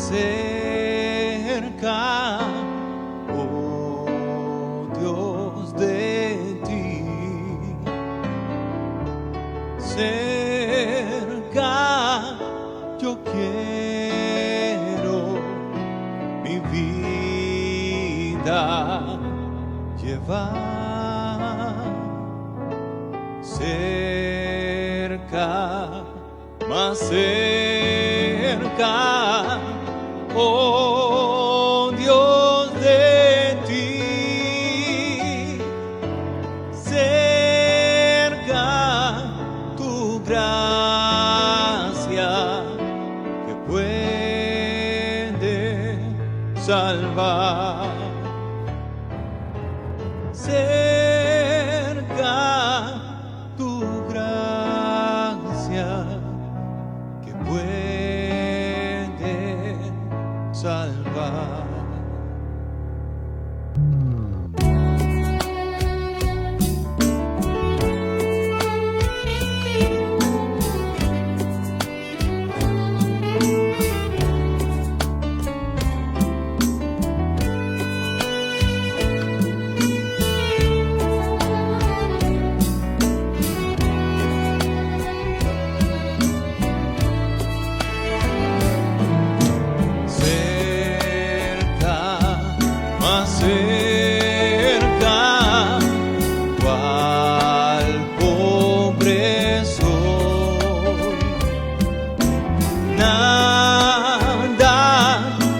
cerca, oh Dios, de ti, cerca yo quiero mi vida llevar, cerca, más cerca, oh Dios, de ti, cerca tu gracia que puede salvar, cerca tu gracia que puede salvar. Cerca, cual pobre soy, nada,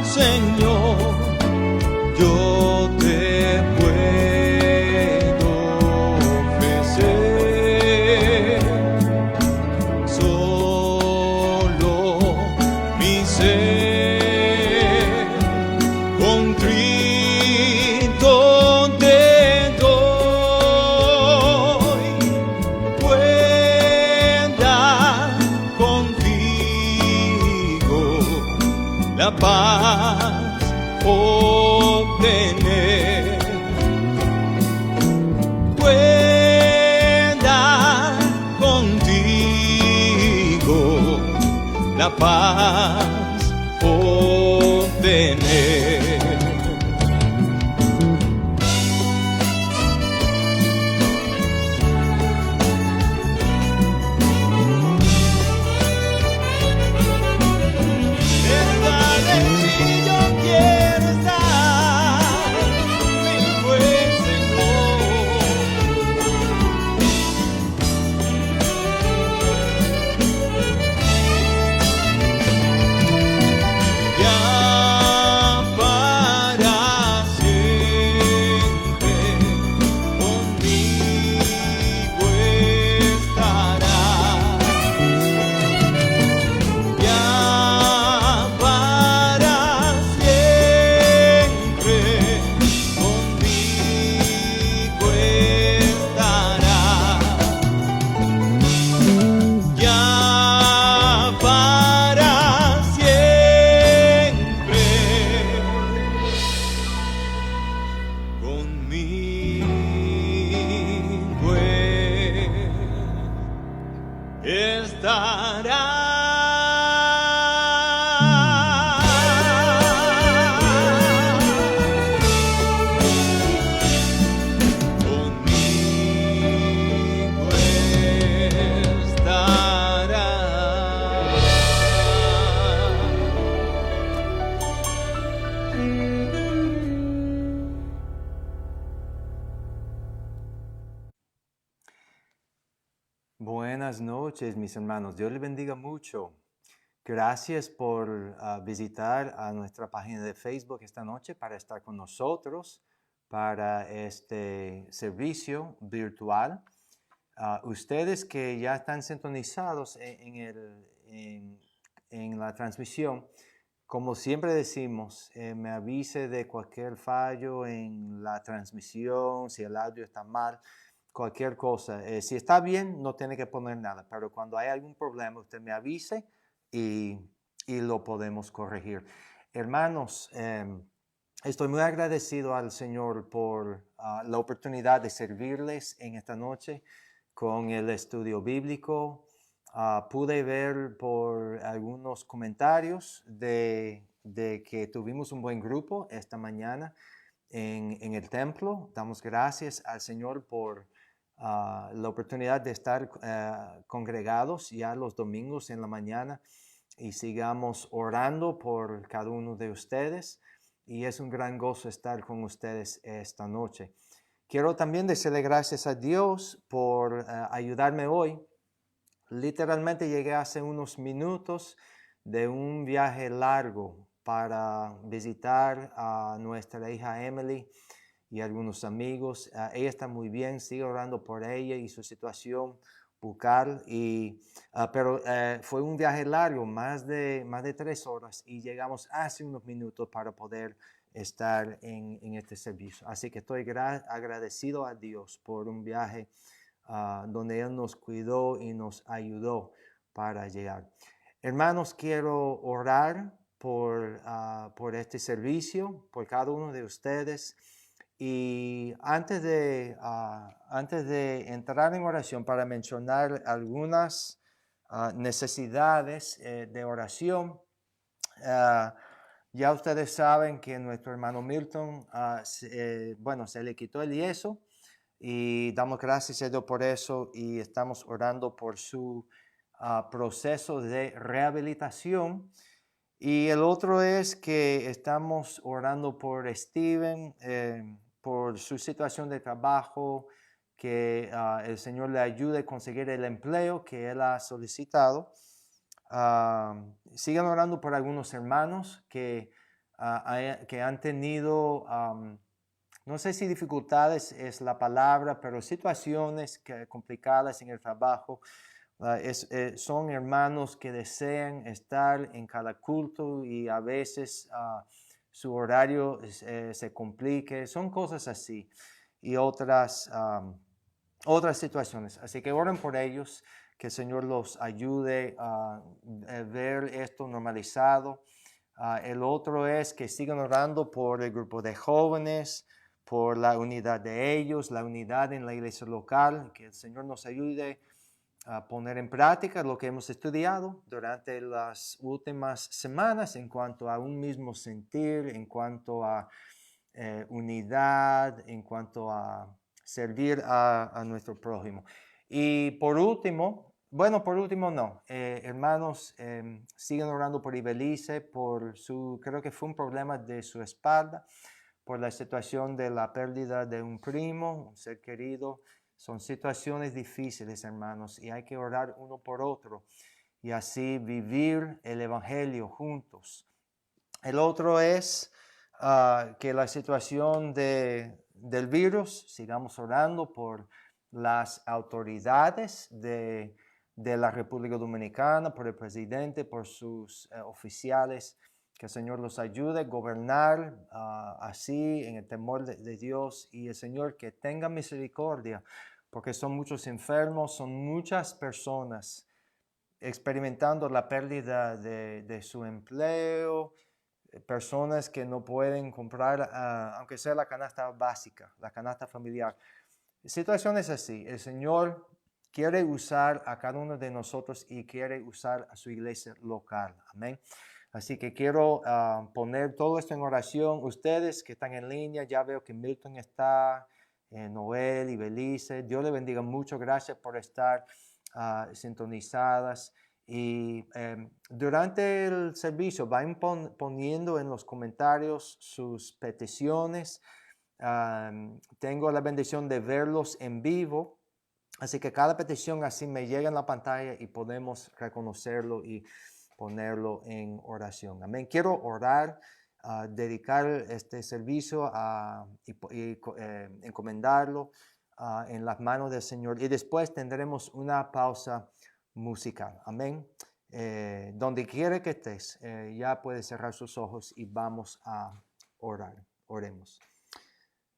Señor, yo te puedo ofrecer, solo mi ser contrito te doy, pueda contigo la paz obtener, pueda contigo la paz obtener. Buenas noches, mis hermanos. Dios les bendiga mucho. Gracias por visitar a nuestra página de Facebook esta noche para estar con nosotros para este servicio virtual. Ustedes que ya están sintonizados en la transmisión, como siempre decimos, me avise de cualquier fallo en la transmisión, si el audio está mal, cualquier cosa. Si está bien, no tiene que poner nada, pero cuando hay algún problema, usted me avise y lo podemos corregir. Hermanos, estoy muy agradecido al Señor por la oportunidad de servirles en esta noche con el estudio bíblico. Pude ver por algunos comentarios de de que tuvimos un buen grupo esta mañana en el templo. Damos gracias al Señor por la oportunidad de estar congregados ya los domingos en la mañana y sigamos orando por cada uno de ustedes. Y es un gran gozo estar con ustedes esta noche. Quiero también decirle gracias a Dios por ayudarme hoy. Literalmente llegué hace unos minutos de un viaje largo para visitar a nuestra hija Emily y algunos amigos. Ella está muy bien, sigue orando por ella y su situación bucal, pero fue un viaje largo, más de 3 horas, y llegamos hace unos minutos para poder estar en este servicio. Así que estoy agradecido a Dios por un viaje donde Él nos cuidó y nos ayudó para llegar. Hermanos, quiero orar por este servicio, por cada uno de ustedes. Y antes de entrar en oración, para mencionar algunas necesidades de oración, ya ustedes saben que nuestro hermano Milton, se le quitó el yeso y damos gracias a Dios por eso y estamos orando por su proceso de rehabilitación. Y el otro es que estamos orando por Steven, por su situación de trabajo, que el Señor le ayude a conseguir el empleo que él ha solicitado. Sigan orando por algunos hermanos que han tenido, no sé si dificultades es la palabra, pero situaciones complicadas en el trabajo. Son hermanos que desean estar en cada culto y a veces su horario se complique. Son cosas así y otras situaciones. Así que oren por ellos, que el Señor los ayude a ver esto normalizado. El otro es que sigan orando por el grupo de jóvenes, por la unidad de ellos, la unidad en la iglesia local, que el Señor nos ayude a poner en práctica lo que hemos estudiado durante las últimas semanas en cuanto a un mismo sentir, en cuanto a unidad, en cuanto a servir a nuestro prójimo. Y por último no, hermanos, sigan orando por Ibelice, creo que fue un problema de su espalda, por la situación de la pérdida de un primo, un ser querido. Son situaciones difíciles, hermanos, y hay que orar uno por otro y así vivir el evangelio juntos. El otro es que la situación del virus, sigamos orando por las autoridades de la República Dominicana, por el presidente, por sus oficiales, que el Señor los ayude a gobernar así en el temor de Dios, y el Señor que tenga misericordia, porque son muchos enfermos, son muchas personas experimentando la pérdida de su empleo, personas que no pueden comprar, aunque sea la canasta básica, la canasta familiar. Situaciones así. El Señor quiere usar a cada uno de nosotros y quiere usar a su iglesia local. Amén. Así que quiero poner todo esto en oración. Ustedes que están en línea, ya veo que Milton está, Noel y Belice. Dios les bendiga mucho. Gracias por estar sintonizadas. Y durante el servicio vayan poniendo en los comentarios sus peticiones. Tengo la bendición de verlos en vivo, así que cada petición así me llega en la pantalla y podemos reconocerlo y ponerlo en oración. Amén. Quiero orar, dedicar este servicio y encomendarlo en las manos del Señor, y después tendremos una pausa musical. Amén. Donde quiera que estés, ya puedes cerrar sus ojos y vamos a orar. Oremos.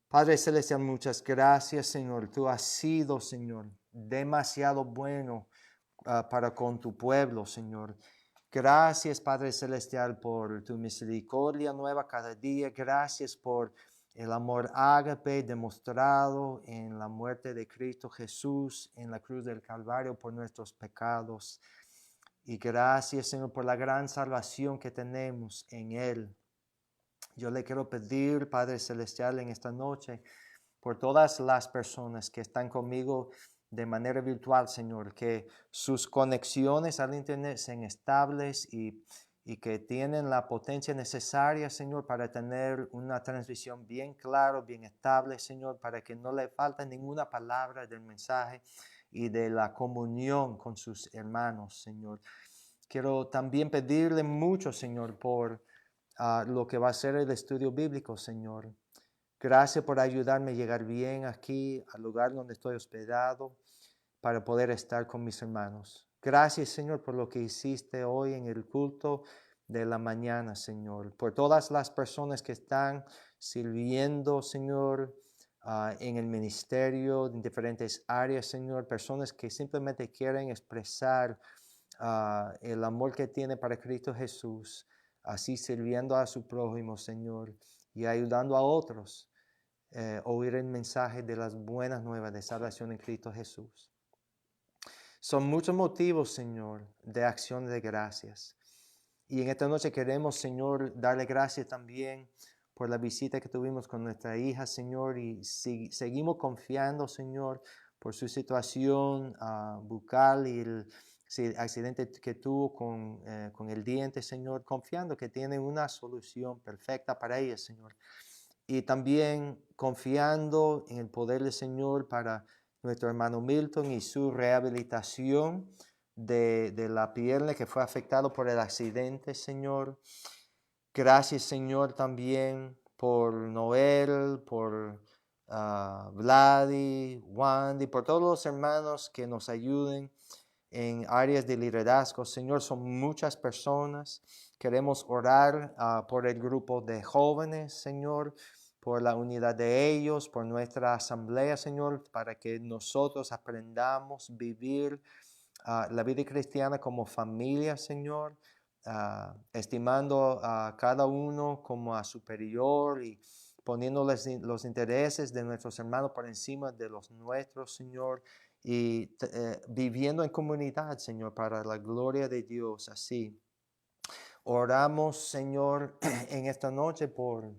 Padre Celestial, muchas gracias, Señor. Tú has sido, Señor, demasiado bueno para con tu pueblo, Señor. Gracias, Padre Celestial, por tu misericordia nueva cada día. Gracias por el amor ágape demostrado en la muerte de Cristo Jesús en la cruz del Calvario por nuestros pecados. Y gracias, Señor, por la gran salvación que tenemos en Él. Yo le quiero pedir, Padre Celestial, en esta noche, por todas las personas que están conmigo de manera virtual, Señor, que sus conexiones al Internet sean estables y que tienen la potencia necesaria, Señor, para tener una transmisión bien clara, bien estable, Señor, para que no le falte ninguna palabra del mensaje y de la comunión con sus hermanos, Señor. Quiero también pedirle mucho, Señor, por lo que va a ser el estudio bíblico, Señor. Gracias por ayudarme a llegar bien aquí al lugar donde estoy hospedado para poder estar con mis hermanos. Gracias, Señor, por lo que hiciste hoy en el culto de la mañana, Señor. Por todas las personas que están sirviendo, Señor, en el ministerio, en diferentes áreas, Señor. Personas que simplemente quieren expresar el amor que tiene para Cristo Jesús, así sirviendo a su prójimo, Señor, y ayudando a otros oír el mensaje de las buenas nuevas de salvación en Cristo Jesús. Son muchos motivos, Señor, de acción de gracias. Y en esta noche queremos, Señor, darle gracias también por la visita que tuvimos con nuestra hija, Señor, y seguimos confiando, Señor, por su situación bucal y el accidente que tuvo con el diente, Señor, confiando que tiene una solución perfecta para ella, Señor. Y también confiando en el poder del Señor para nuestro hermano Milton y su rehabilitación de la pierna que fue afectado por el accidente, Señor. Gracias, Señor, también por Noel, por Vladi, Wandy, por todos los hermanos que nos ayuden en áreas de liderazgo. Señor, son muchas personas. Queremos orar por el grupo de jóvenes, Señor, por la unidad de ellos, por nuestra asamblea, Señor, para que nosotros aprendamos a vivir la vida cristiana como familia, Señor, estimando a cada uno como a superior y poniendo los intereses de nuestros hermanos por encima de los nuestros, Señor, y viviendo en comunidad, Señor, para la gloria de Dios. Así oramos, Señor, en esta noche por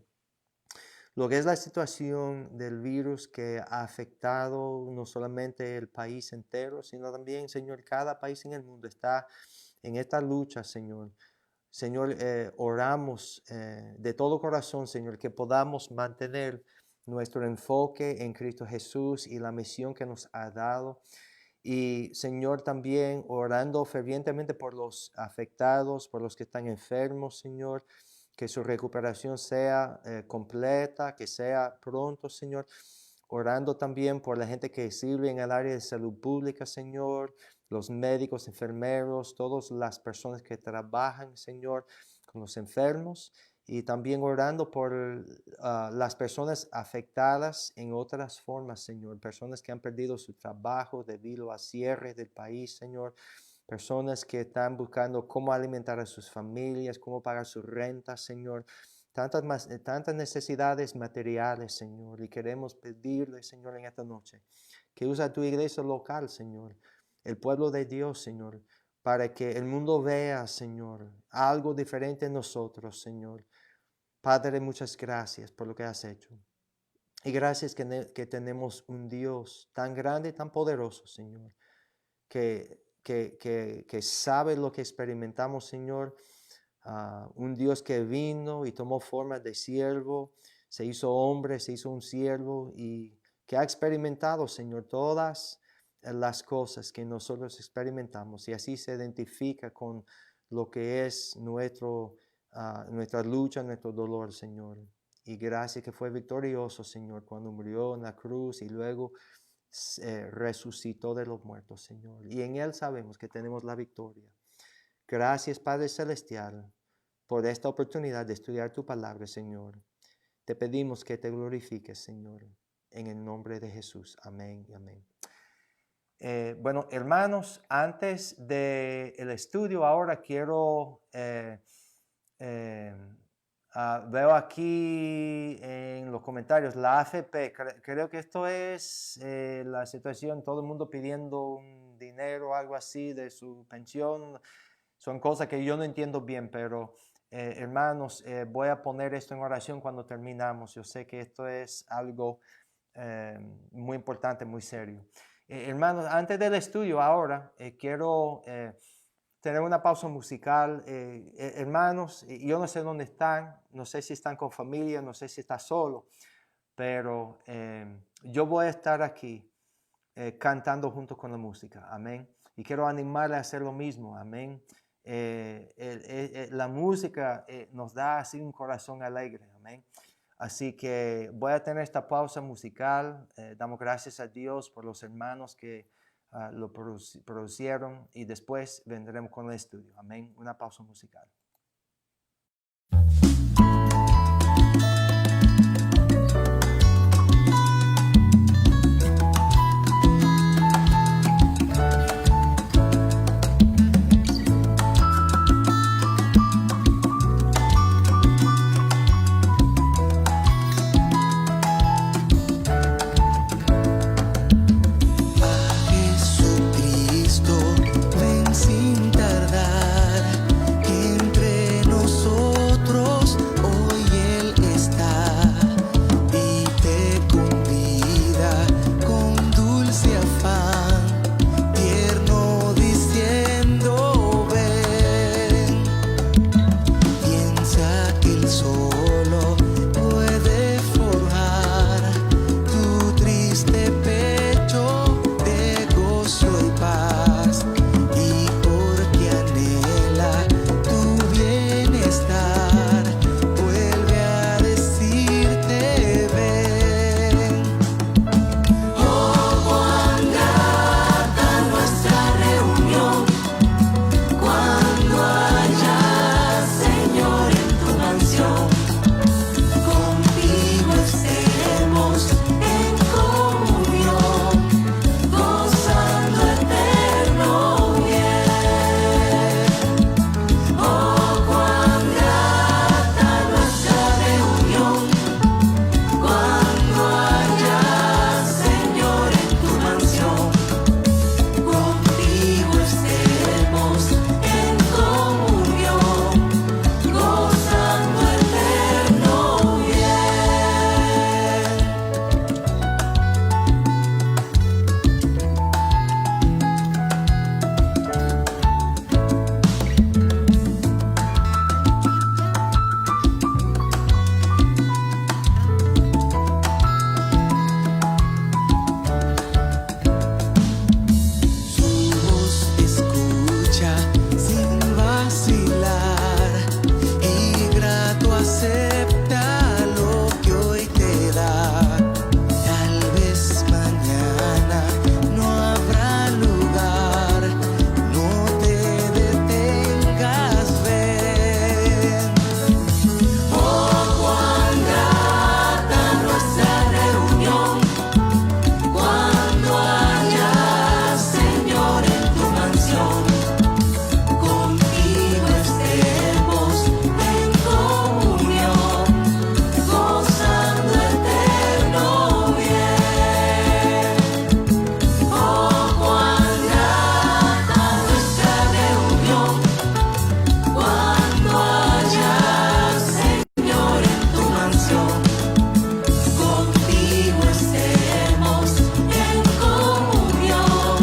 lo que es la situación del virus que ha afectado no solamente el país entero, sino también, Señor, cada país en el mundo está en esta lucha, Señor. Señor, oramos de todo corazón, Señor, que podamos mantener nuestro enfoque en Cristo Jesús y la misión que nos ha dado. Y, Señor, también orando fervientemente por los afectados, por los que están enfermos, Señor, que su recuperación sea completa, que sea pronto, Señor. Orando también por la gente que sirve en el área de salud pública, Señor, los médicos, enfermeros, todas las personas que trabajan, Señor, con los enfermos. Y también orando por las personas afectadas en otras formas, Señor. Personas que han perdido su trabajo debido a cierre del país, Señor. Personas que están buscando cómo alimentar a sus familias, cómo pagar su renta, Señor. Tantas necesidades materiales, Señor. Y queremos pedirle, Señor, en esta noche, que usa tu iglesia local, Señor. El pueblo de Dios, Señor. Para que el mundo vea, Señor, algo diferente en nosotros, Señor. Padre, muchas gracias por lo que has hecho. Y gracias que tenemos un Dios tan grande y tan poderoso, Señor, que sabe lo que experimentamos, Señor. Un Dios que vino y tomó forma de siervo, se hizo hombre, se hizo un siervo y que ha experimentado, Señor, todas las cosas que nosotros experimentamos y así se identifica con lo que es nuestra lucha, nuestro dolor, Señor. Y gracias que fue victorioso, Señor, cuando murió en la cruz y luego resucitó de los muertos, Señor. Y en Él sabemos que tenemos la victoria. Gracias, Padre Celestial, por esta oportunidad de estudiar tu palabra, Señor. Te pedimos que te glorifiques, Señor, en el nombre de Jesús. Amén y amén. Bueno, hermanos, antes del estudio, ahora quiero, veo aquí en los comentarios, la AFP, creo que esto es la situación, todo el mundo pidiendo un dinero, algo así de su pensión. son cosas que yo no entiendo bien, pero hermanos, voy a poner esto en oración cuando terminamos. Yo sé que esto es algo muy importante, muy serio. Hermanos, antes del estudio ahora, quiero tener una pausa musical. Hermanos, yo no sé dónde están, no sé si están con familia, no sé si está solo, pero yo voy a estar aquí cantando junto con la música, amén. Y quiero animarle a hacer lo mismo, amén. La música nos da así un corazón alegre, amén. Así que voy a tener esta pausa musical. Damos gracias a Dios por los hermanos que lo producieron y después vendremos con el estudio, amén. Una pausa musical. Jesucristo, ven sin tardar, que entre nosotros hoy Él está y te convida con dulce afán, tierno diciendo ven. Piensa que Él solo puede forjar tu triste pecho de gozo y paz, y porque anhela tu bienestar, vuelve a decirte ven. Oh, cuán grata nuestra reunión cuando haya, Señor, en tu mansión, contigo estemos en comunión, gozando eterno bien. Oh, cuán grata nuestra reunión cuando haya, Señor, en tu mansión, contigo estemos en comunión, gozando eterno bien. Su voz escucha sin vacilar y grato acepta lo que hoy te da. Tal vez mañana no habrá lugar, no te detengas, ven. Oh, cuán grata nuestra reunión cuando haya, Señor, en tu mansión, contigo estemos en comunión, gozando eterno bien. Oh, cuán grata nuestra reunión cuando haya, Señor, en tu mansión, contigo estemos en comunión,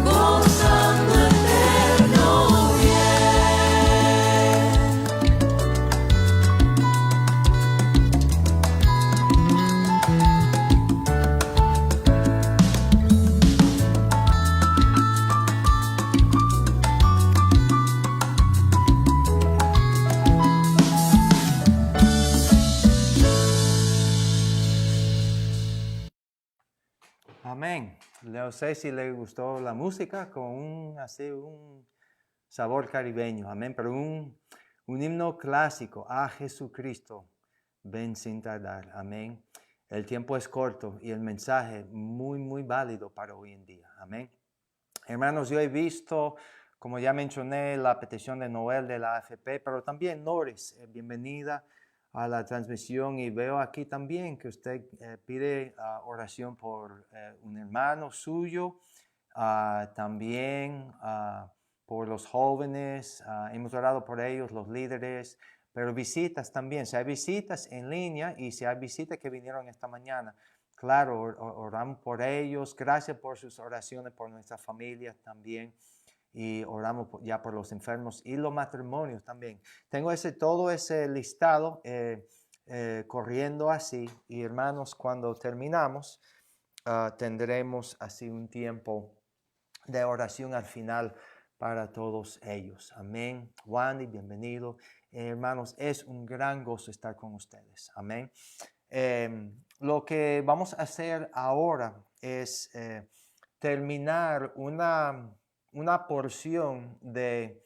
gozando eterno bien. Amén. No sé si le gustó la música con un sabor caribeño. Amén. Pero un himno clásico a Jesucristo. Ven sin tardar. Amén. El tiempo es corto y el mensaje muy, muy válido para hoy en día. Amén. Hermanos, yo he visto, como ya mencioné, la petición de Noel de la AFP, pero también Norris, bienvenida a la transmisión, y veo aquí también que usted pide oración por un hermano suyo, también por los jóvenes, hemos orado por ellos, los líderes, pero visitas también. Si hay visitas en línea y si hay visitas que vinieron esta mañana, claro, oramos por ellos. Gracias por sus oraciones, por nuestras familias también. Y oramos ya por los enfermos y los matrimonios también. Tengo todo ese listado corriendo así. Y hermanos, cuando terminamos, tendremos así un tiempo de oración al final para todos ellos. Amén. Wandy, bienvenido. Hermanos, es un gran gozo estar con ustedes. Amén. Lo que vamos a hacer ahora es terminar una porción de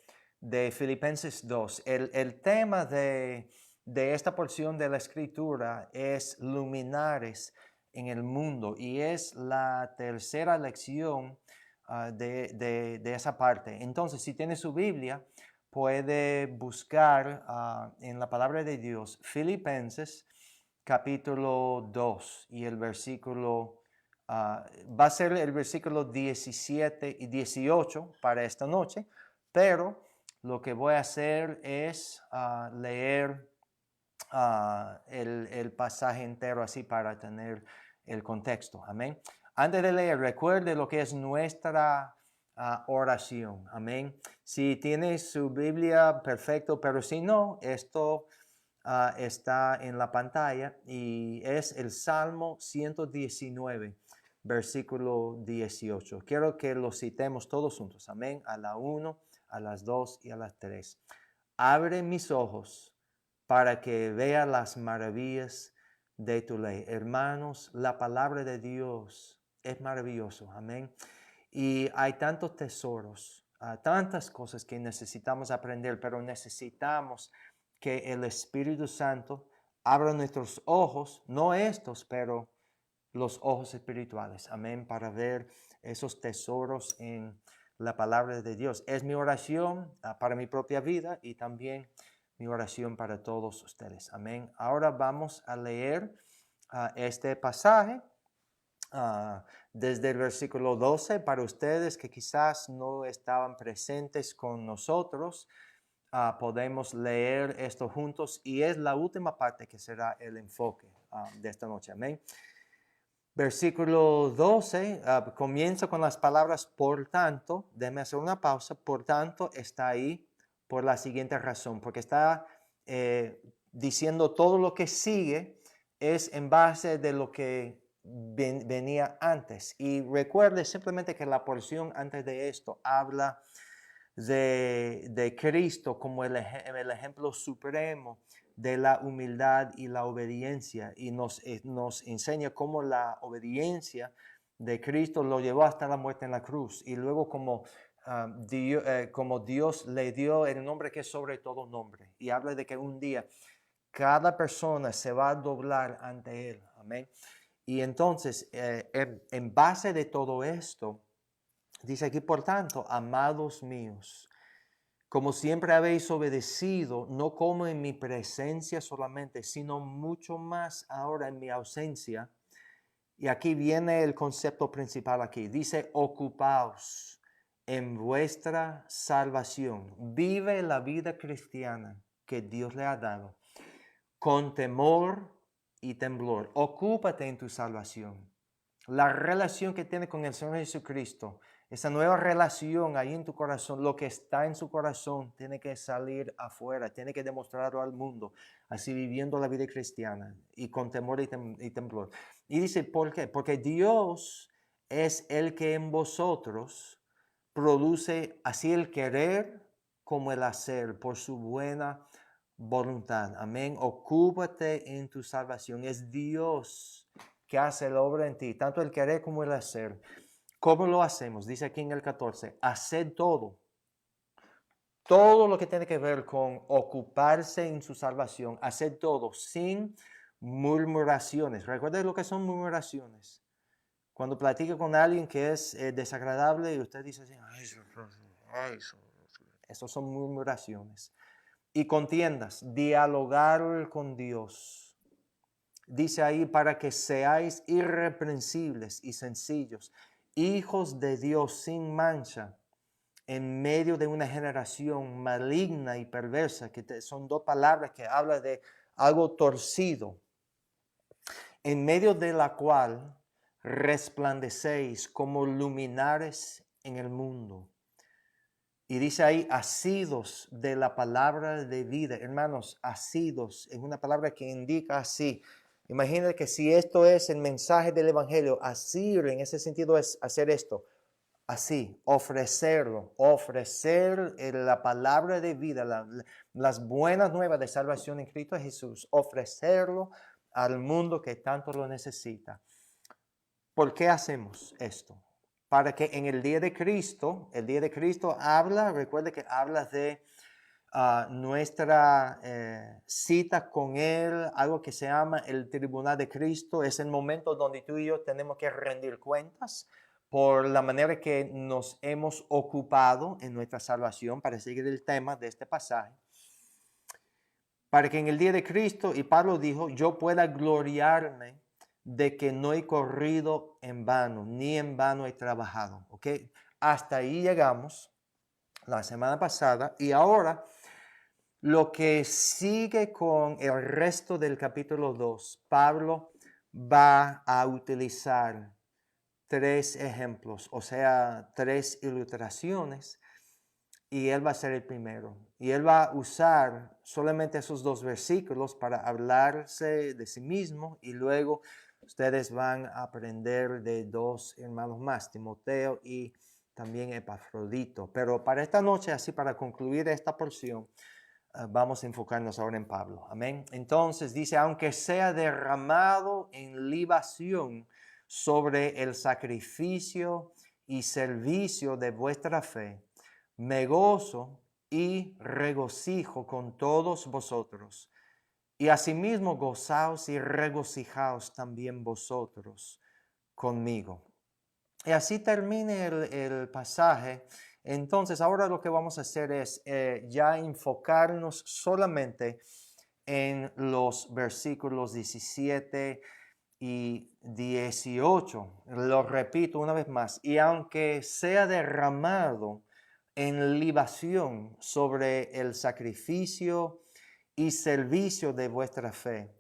Filipenses 2. El tema de esta porción de la Escritura es luminares en el mundo y es la tercera lección de esa parte. Entonces, si tiene su Biblia, puede buscar en la palabra de Dios Filipenses capítulo 2 y el versículo, va a ser el versículo 17 y 18 para esta noche, pero lo que voy a hacer es leer el pasaje entero así para tener el contexto. Amén. Antes de leer, recuerde lo que es nuestra oración. Amén. Si tiene su Biblia, perfecto, pero si no, esto está en la pantalla y es el Salmo 119, versículo 18. Quiero que lo citemos todos juntos. Amén. A la 1, a las 2 y a las 3. Abre mis ojos para que vea las maravillas de tu ley. Hermanos, la palabra de Dios es maravilloso. Amén. Y hay tantos tesoros, tantas cosas que necesitamos aprender, pero necesitamos que el Espíritu Santo abra nuestros ojos, no estos, pero los ojos espirituales. Amén. Para ver esos tesoros en la palabra de Dios. Es mi oración para mi propia vida y también mi oración para todos ustedes. Amén. Ahora vamos a leer este pasaje desde el versículo 12 para ustedes que quizás no estaban presentes con nosotros. Podemos leer esto juntos y es la última parte que será el enfoque de esta noche. Amén. Versículo 12 comienza con las palabras por tanto. Déjeme hacer una pausa. Por tanto está ahí por la siguiente razón, porque está diciendo todo lo que sigue es en base de lo que venía antes. Y recuerde simplemente que la porción antes de esto habla de Cristo como el ejemplo supremo de la humildad y la obediencia, y nos enseña cómo la obediencia de Cristo lo llevó hasta la muerte en la cruz, y luego como Dios le dio el nombre que es sobre todo nombre, y habla de que un día cada persona se va a doblar ante Él. Amén. Y entonces, en base de todo esto, dice aquí, por tanto, amados míos, como siempre habéis obedecido, no como en mi presencia solamente, sino mucho más ahora en mi ausencia. Y aquí viene el concepto principal aquí. Dice, ocupaos en vuestra salvación. Vive la vida cristiana que Dios le ha dado con temor y temblor. Ocúpate en tu salvación. La relación que tienes con el Señor Jesucristo, esa nueva relación ahí en tu corazón, lo que está en su corazón tiene que salir afuera, tiene que demostrarlo al mundo, así viviendo la vida cristiana y con temor y temblor. Y dice, ¿por qué? Porque Dios es el que en vosotros produce así el querer como el hacer por su buena voluntad. Amén. Ocúpate en tu salvación. Es Dios que hace la obra en ti, tanto el querer como el hacer. ¿Cómo lo hacemos? Dice aquí en el 14, haced todo lo que tiene que ver con ocuparse en su salvación, haced todo sin murmuraciones. ¿Recuerden lo que son murmuraciones? Cuando platica con alguien que es desagradable y usted dice así, esos son murmuraciones. Y contiendas, dialogar con Dios. Dice ahí, para que seáis irreprensibles y sencillos, hijos de Dios sin mancha, en medio de una generación maligna y perversa, que son dos palabras que hablan de algo torcido, en medio de la cual resplandecéis como luminares en el mundo. Y dice ahí, asidos de la palabra de vida. Hermanos, asidos es una palabra que indica así. Imagínate que si esto es el mensaje del Evangelio, asir en ese sentido es hacer esto. Así, ofrecerlo, ofrecer la palabra de vida, las buenas nuevas de salvación en Cristo Jesús, ofrecerlo al mundo que tanto lo necesita. ¿Por qué hacemos esto? Para que en el día de Cristo habla, recuerde que habla de nuestra cita con Él, algo que se llama el tribunal de Cristo. Es el momento donde tú y yo tenemos que rendir cuentas por la manera que nos hemos ocupado en nuestra salvación, para seguir el tema de este pasaje. Para que en el día de Cristo, y Pablo dijo, yo pueda gloriarme de que no he corrido en vano, ni en vano he trabajado. ¿Ok? Hasta ahí llegamos la semana pasada, y ahora lo que sigue con el resto del capítulo 2, Pablo va a utilizar 3 ejemplos, o sea, 3 ilustraciones, y él va a ser el primero. Y él va a usar solamente esos 2 versículos para hablarse de sí mismo, y luego ustedes van a aprender de 2 hermanos más, Timoteo y también Epafrodito. Pero para esta noche, así para concluir esta porción, vamos a enfocarnos ahora en Pablo. Amén. Entonces dice, aunque sea derramado en libación sobre el sacrificio y servicio de vuestra fe, me gozo y regocijo con todos vosotros. Y asimismo gozaos y regocijaos también vosotros conmigo. Y así termina el pasaje. Entonces, ahora lo que vamos a hacer es ya enfocarnos solamente en los versículos 17 y 18. Lo repito una vez más. Y aunque sea derramado en libación sobre el sacrificio y servicio de vuestra fe,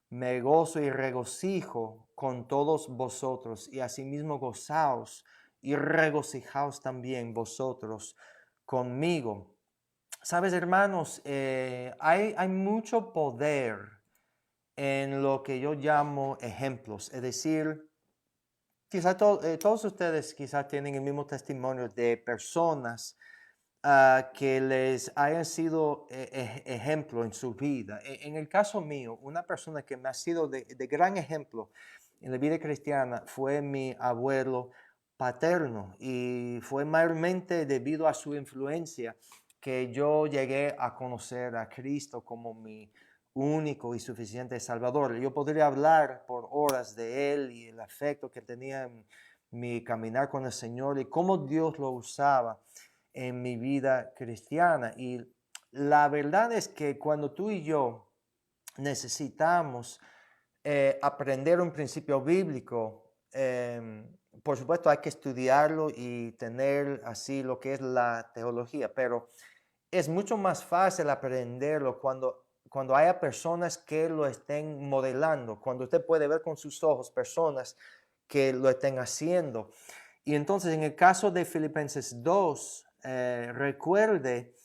me gozo y regocijo con todos vosotros, y asimismo gozaos y regocijaos también vosotros conmigo. Sabes, hermanos, hay mucho poder en lo que yo llamo ejemplos. Es decir, quizás todos ustedes quizás tienen el mismo testimonio de personas que les hayan sido ejemplo en su vida. En el caso mío, una persona que me ha sido de gran ejemplo en la vida cristiana fue mi abuelo paterno, y fue mayormente debido a su influencia que yo llegué a conocer a Cristo como mi único y suficiente Salvador. Yo podría hablar por horas de él y el afecto que tenía en mi caminar con el Señor y cómo Dios lo usaba en mi vida cristiana. Y la verdad es que cuando tú y yo necesitamos aprender un principio bíblico, por supuesto hay que estudiarlo y tener así lo que es la teología, pero es mucho más fácil aprenderlo cuando haya personas que lo estén modelando, cuando usted puede ver con sus ojos personas que lo estén haciendo. Y entonces en el caso de Filipenses 2, recuerde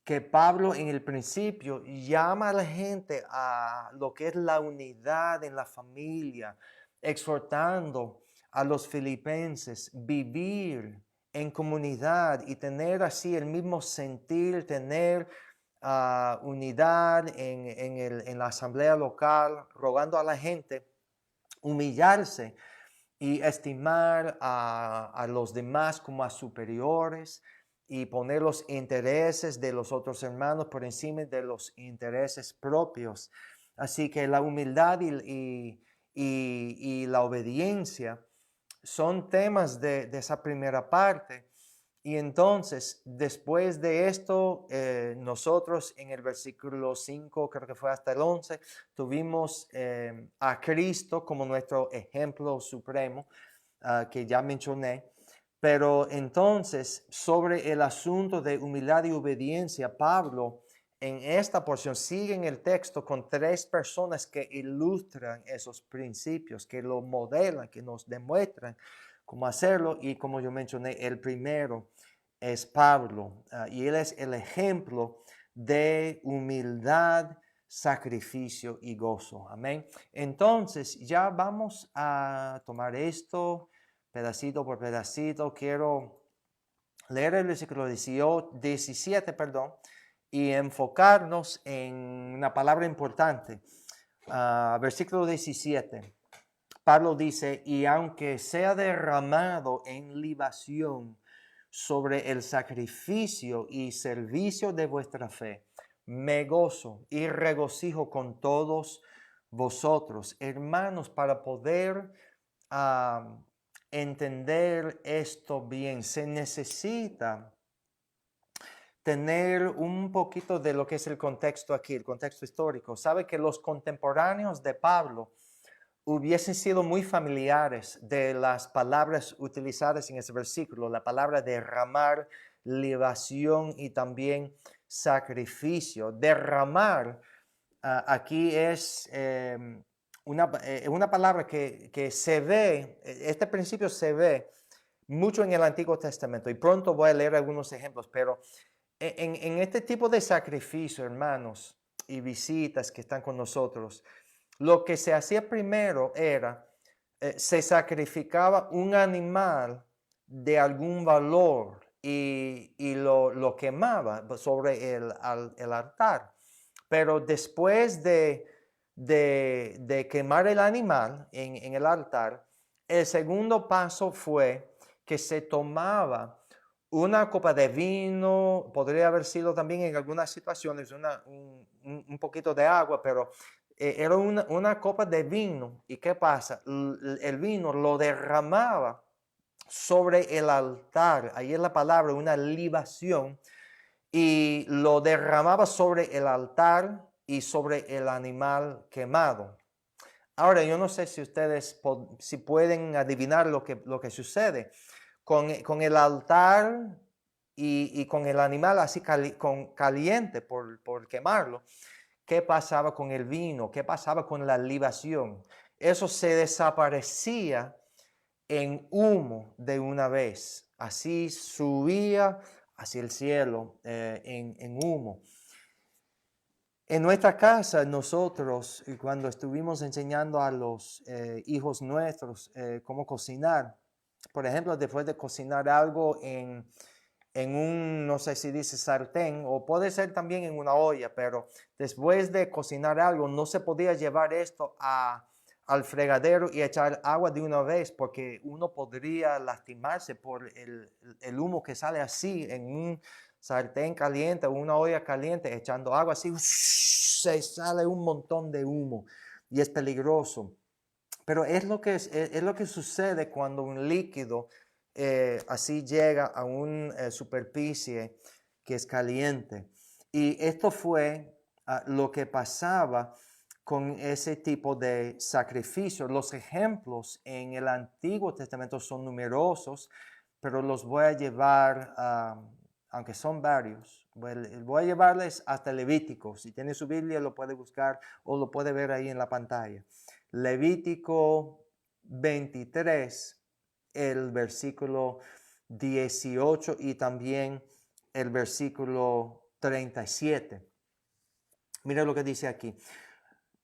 que Pablo en el principio llama a la gente a lo que es la unidad en la familia, exhortando a los filipenses vivir en comunidad y tener así el mismo sentir, tener unidad en la asamblea local, rogando a la gente humillarse y estimar a los demás como a superiores, y poner los intereses de los otros hermanos por encima de los intereses propios. Así que la humildad y la obediencia son temas de esa primera parte. Y entonces, después de esto, nosotros en el versículo 5, creo que fue hasta el 11, tuvimos a Cristo como nuestro ejemplo supremo, que ya mencioné. Pero entonces, sobre el asunto de humildad y obediencia, Pablo en esta porción sigue en el texto con 3 personas que ilustran esos principios, que lo modelan, que nos demuestran cómo hacerlo. Y como yo mencioné, el primero es Pablo, y él es el ejemplo de humildad, sacrificio y gozo. Amén. Entonces, ya vamos a tomar esto pedacito por pedacito. Quiero leer el versículo 17, y enfocarnos en una palabra importante. Versículo 17. Pablo dice, y aunque sea derramado en libación sobre el sacrificio y servicio de vuestra fe, me gozo y regocijo con todos vosotros, hermanos, para poder entender esto bien. Se necesita tener un poquito de lo que es el contexto aquí, el contexto histórico. Sabe que los contemporáneos de Pablo hubiesen sido muy familiares de las palabras utilizadas en ese versículo, la palabra derramar, libación y también sacrificio. Derramar aquí es una palabra que se ve, este principio se ve mucho en el Antiguo Testamento, y pronto voy a leer algunos ejemplos, pero en este tipo de sacrificio, hermanos, y visitas que están con nosotros, lo que se hacía primero era, se sacrificaba un animal de algún valor y lo quemaba sobre el altar. Pero después de quemar el animal en el altar, el segundo paso fue que se tomaba una copa de vino, podría haber sido también en algunas situaciones un poquito de agua, pero era una copa de vino. ¿Y qué pasa? El vino lo derramaba sobre el altar, ahí es la palabra, una libación, y lo derramaba sobre el altar y sobre el animal quemado. Ahora, yo no sé si ustedes si pueden adivinar lo que sucede. Con el altar y con el animal así caliente por quemarlo, ¿qué pasaba con el vino? ¿Qué pasaba con la libación? Eso se desaparecía en humo de una vez. Así subía hacia el cielo en humo. En nuestra casa, nosotros, cuando estuvimos enseñando a los hijos nuestros cómo cocinar, por ejemplo, después de cocinar algo en un, no sé si dice sartén, o puede ser también en una olla, pero después de cocinar algo no se podía llevar esto al fregadero y echar agua de una vez, porque uno podría lastimarse por el humo que sale así en un sartén caliente o una olla caliente, echando agua así, se sale un montón de humo y es peligroso. Pero es lo que sucede cuando un líquido así llega a una superficie que es caliente. Y esto fue lo que pasaba con ese tipo de sacrificio. Los ejemplos en el Antiguo Testamento son numerosos, pero los voy a llevar, aunque son varios, voy a llevarles hasta Levítico. Si tiene su Biblia lo puede buscar o lo puede ver ahí en la pantalla. Levítico 23, el versículo 18 y también el versículo 37. Mira lo que dice aquí.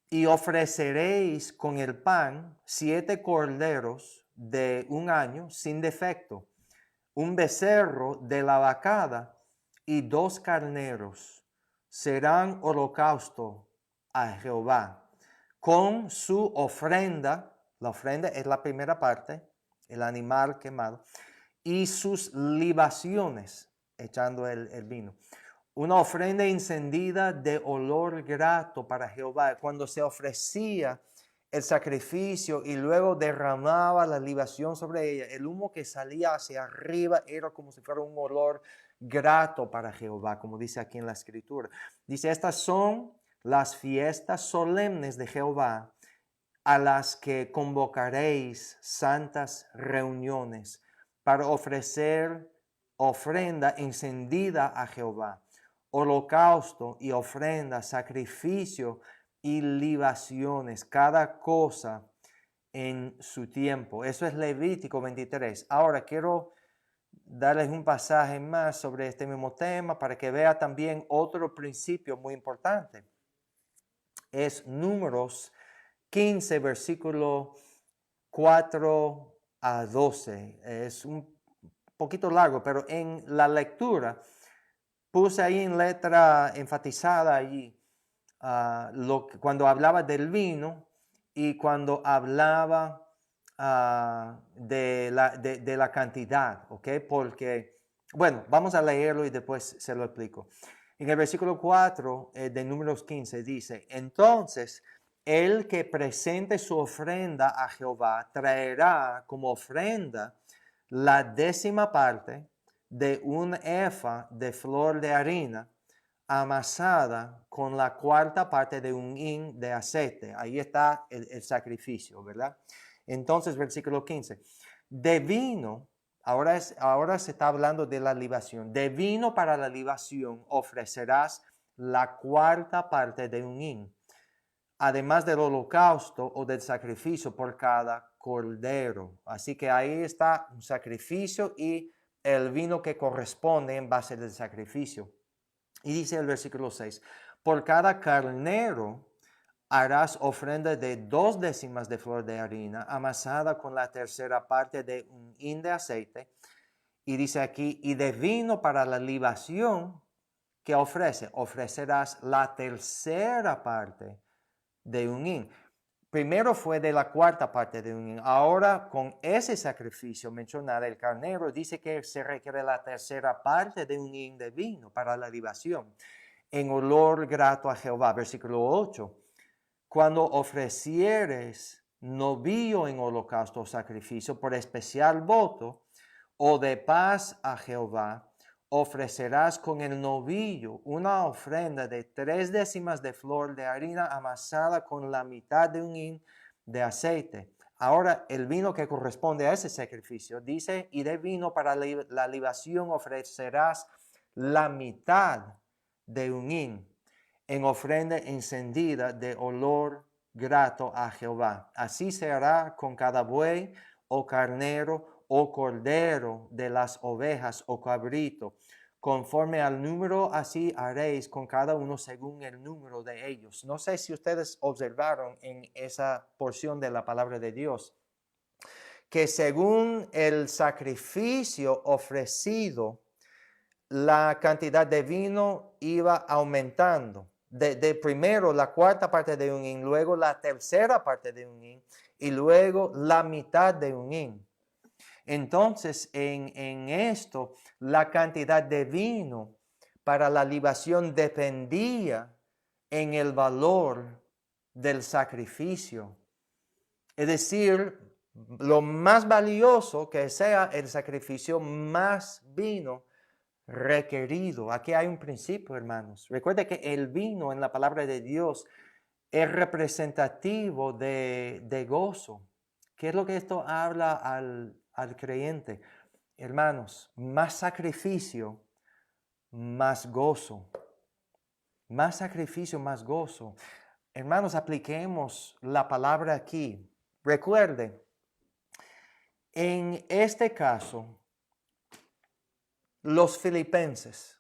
Y ofreceréis con el pan 7 corderos de 1 año sin defecto, un becerro de la vacada y 2 carneros. Serán holocausto a Jehová. Con su ofrenda, la ofrenda es la primera parte, el animal quemado, y sus libaciones, echando el vino. Una ofrenda encendida de olor grato para Jehová. Cuando se ofrecía el sacrificio y luego derramaba la libación sobre ella, el humo que salía hacia arriba era como si fuera un olor grato para Jehová, como dice aquí en la Escritura. Dice, estas son las fiestas solemnes de Jehová, a las que convocaréis santas reuniones. para ofrecer ofrenda encendida a Jehová, holocausto y ofrenda, sacrificio y libaciones, cada cosa en su tiempo. Eso es Levítico 23. Ahora quiero darles un pasaje más sobre este mismo tema para que vea también otro principio muy importante. Es Números 15, versículo 4 a 12. Es un poquito largo, pero en la lectura puse ahí en letra enfatizada allí cuando hablaba del vino y cuando hablaba de la cantidad, ¿ok? Porque, bueno, vamos a leerlo y después se lo explico. En el versículo 4 de Números 15 dice, entonces el que presente su ofrenda a Jehová traerá como ofrenda la 10ª parte de un efa de flor de harina amasada con la 4ª parte de un hin de aceite. Ahí está el sacrificio, ¿verdad? Entonces, versículo 15. De vino, ahora se está hablando de la libación. De vino para la libación ofrecerás la 4ª parte de un hin, además del holocausto o del sacrificio por cada cordero. Así que ahí está un sacrificio y el vino que corresponde en base del sacrificio. Y dice el versículo 6, por cada carnero harás ofrenda de 2 décimas de flor de harina amasada con la 3ª parte de un hin de aceite. Y dice aquí, y de vino para la libación que ofrecerás la 3ª parte de un hin. Primero fue de la 4ª parte de un hin. Ahora con ese sacrificio mencionado, el carnero dice que se requiere la 3ª parte de un hin de vino para la libación, en olor grato a Jehová. Versículo 8. Cuando ofrecieres novillo en holocausto o sacrificio por especial voto o de paz a Jehová, ofrecerás con el novillo una ofrenda de 3 décimas de flor de harina amasada con la mitad de un hin de aceite. Ahora el vino que corresponde a ese sacrificio dice, y de vino para la libación ofrecerás la mitad de un hin en ofrenda encendida de olor grato a Jehová. Así se hará con cada buey o carnero o cordero de las ovejas o cabrito. Conforme al número, así haréis con cada uno según el número de ellos. No sé si ustedes observaron en esa porción de la palabra de Dios, que según el sacrificio ofrecido, la cantidad de vino iba aumentando. De primero la 4ª parte de un hin, luego la 3ª parte de un hin y luego la mitad de un hin. Entonces, en esto, la cantidad de vino para la libación dependía en el valor del sacrificio. Es decir, lo más valioso que sea el sacrificio, más vino requerido. Aquí hay un principio, hermanos. Recuerde que el vino en la palabra de Dios es representativo de gozo. ¿Qué es lo que esto habla al creyente? Hermanos, más sacrificio, más gozo. Más sacrificio, más gozo. Hermanos, apliquemos la palabra aquí. Recuerde, en este caso, los filipenses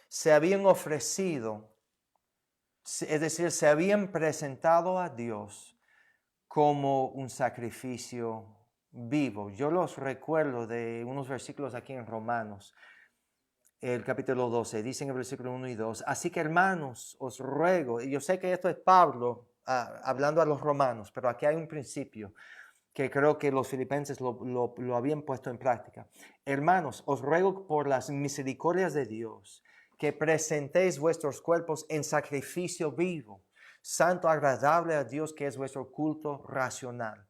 se habían ofrecido, es decir, se habían presentado a Dios como un sacrificio vivo. Yo los recuerdo de unos versículos aquí en Romanos, el capítulo 12, dice en el versículo 1 y 2, así que hermanos, os ruego, y yo sé que esto es Pablo hablando a los romanos, pero aquí hay un principio que creo que los filipenses lo habían puesto en práctica. Hermanos, os ruego por las misericordias de Dios que presentéis vuestros cuerpos en sacrificio vivo, santo, agradable a Dios, que es vuestro culto racional.